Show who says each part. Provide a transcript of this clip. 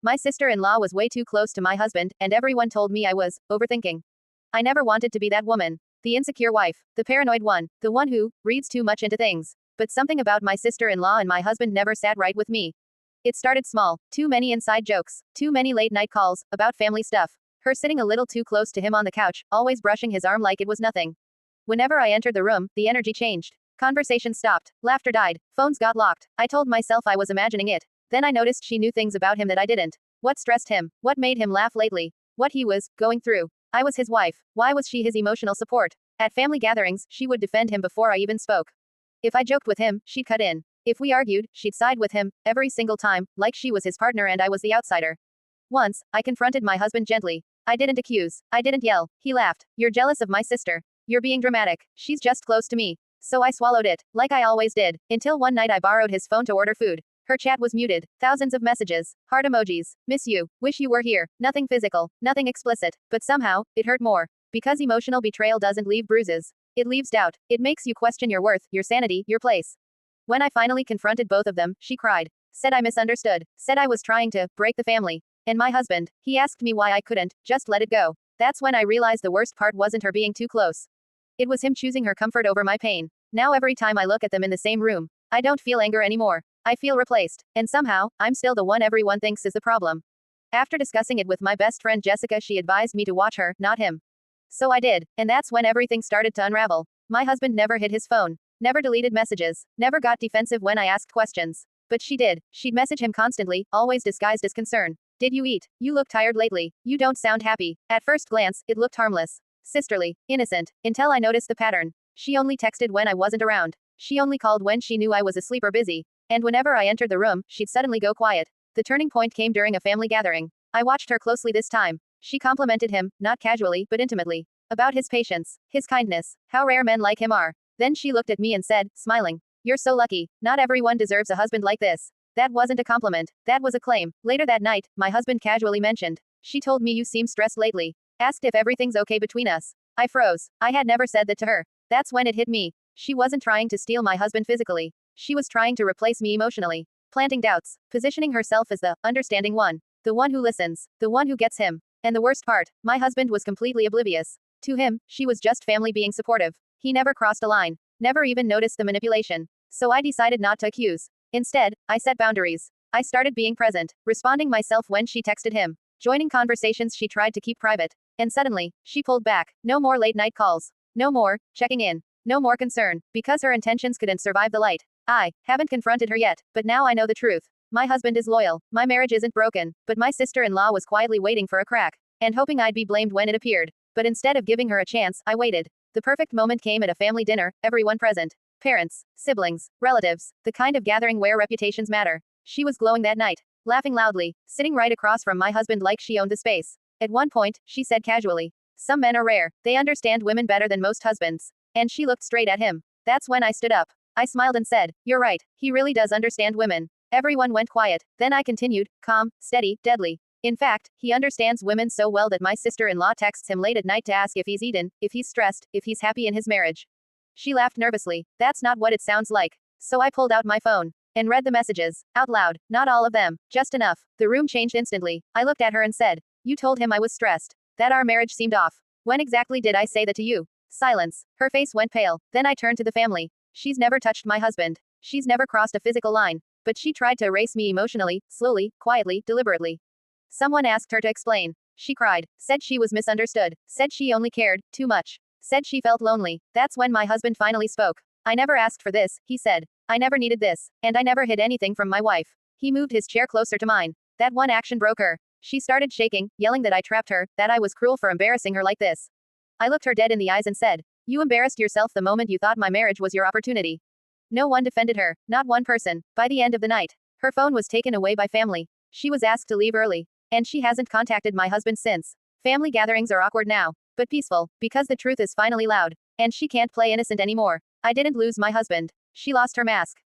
Speaker 1: My sister-in-law was way too close to my husband, and everyone told me I was overthinking. I never wanted to be that woman. The insecure wife. The paranoid one. The one who reads too much into things. But something about my sister-in-law and my husband never sat right with me. It started small. Too many inside jokes. Too many late-night calls about family stuff. Her sitting a little too close to him on the couch, always brushing his arm like it was nothing. Whenever I entered the room, the energy changed. Conversation stopped. Laughter died. Phones got locked. I told myself I was imagining it. Then I noticed she knew things about him that I didn't. What stressed him? What made him laugh lately? What he was going through? I was his wife. Why was she his emotional support? At family gatherings, she would defend him before I even spoke. If I joked with him, she'd cut in. If we argued, she'd side with him, every single time, like she was his partner and I was the outsider. Once, I confronted my husband gently. I didn't accuse. I didn't yell. He laughed. You're jealous of my sister. You're being dramatic. She's just close to me. So I swallowed it, like I always did, until one night I borrowed his phone to order food. Her chat was muted. Thousands of messages. Heart emojis. Miss you. Wish you were here. Nothing physical. Nothing explicit. But somehow, it hurt more. Because emotional betrayal doesn't leave bruises. It leaves doubt. It makes you question your worth, your sanity, your place. When I finally confronted both of them, she cried. Said I misunderstood. Said I was trying to break the family. And my husband, he asked me why I couldn't just let it go. That's when I realized the worst part wasn't her being too close. It was him choosing her comfort over my pain. Now every time I look at them in the same room, I don't feel anger anymore. I feel replaced. And somehow, I'm still the one everyone thinks is the problem. After discussing it with my best friend Jessica, she advised me to watch her, not him. So I did, and that's when everything started to unravel. My husband never hid his phone. Never deleted messages. Never got defensive when I asked questions. But she did. She'd message him constantly, always disguised as concern. Did you eat? You look tired lately. You don't sound happy. At first glance, it looked harmless. Sisterly. Innocent. Until I noticed the pattern. She only texted when I wasn't around. She only called when she knew I was asleep or busy. And whenever I entered the room, she'd suddenly go quiet. The turning point came during a family gathering. I watched her closely this time. She complimented him, not casually, but intimately. About his patience. His kindness. How rare men like him are. Then she looked at me and said, smiling. You're so lucky. Not everyone deserves a husband like this. That wasn't a compliment. That was a claim. Later that night, my husband casually mentioned. She told me you seem stressed lately. Asked if everything's okay between us. I froze. I had never said that to her. That's when it hit me. She wasn't trying to steal my husband physically. She was trying to replace me emotionally. Planting doubts. Positioning herself as the understanding one. The one who listens. The one who gets him. And the worst part, my husband was completely oblivious. To him, she was just family being supportive. He never crossed a line. Never even noticed the manipulation. So I decided not to accuse. Instead, I set boundaries. I started being present, responding myself when she texted him, joining conversations she tried to keep private. And suddenly, she pulled back. No more late night calls. No more checking in. No more concern, because her intentions couldn't survive the light. I haven't confronted her yet, but now I know the truth. My husband is loyal. My marriage isn't broken, but my sister-in-law was quietly waiting for a crack, and hoping I'd be blamed when it appeared. But instead of giving her a chance, I waited. The perfect moment came at a family dinner, everyone present. Parents, siblings, relatives, the kind of gathering where reputations matter. She was glowing that night, laughing loudly, sitting right across from my husband like she owned the space. At one point, she said casually, some men are rare. They understand women better than most husbands. And she looked straight at him. That's when I stood up. I smiled and said, you're right. He really does understand women. Everyone went quiet. Then I continued, calm, steady, deadly. In fact, he understands women so well that my sister-in-law texts him late at night to ask if he's eaten, if he's stressed, if he's happy in his marriage. She laughed nervously. That's not what it sounds like. So I pulled out my phone and read the messages out loud. Not all of them, just enough. The room changed instantly. I looked at her and said, you told him I was stressed. That our marriage seemed off. When exactly did I say that to you? Silence. Her face went pale. Then I turned to the family. She's never touched my husband. She's never crossed a physical line. But she tried to erase me emotionally, slowly, quietly, deliberately. Someone asked her to explain. She cried. Said she was misunderstood. Said she only cared too much. Said she felt lonely. That's when my husband finally spoke. I never asked for this, he said. I never needed this. And I never hid anything from my wife. He moved his chair closer to mine. That one action broke her. She started shaking, yelling that I trapped her, that I was cruel for embarrassing her like this. I looked her dead in the eyes and said, you embarrassed yourself the moment you thought my marriage was your opportunity. No one defended her, not one person. By the end of the night, her phone was taken away by family. She was asked to leave early. And she hasn't contacted my husband since. Family gatherings are awkward now, but peaceful, because the truth is finally loud. And she can't play innocent anymore. I didn't lose my husband. She lost her mask.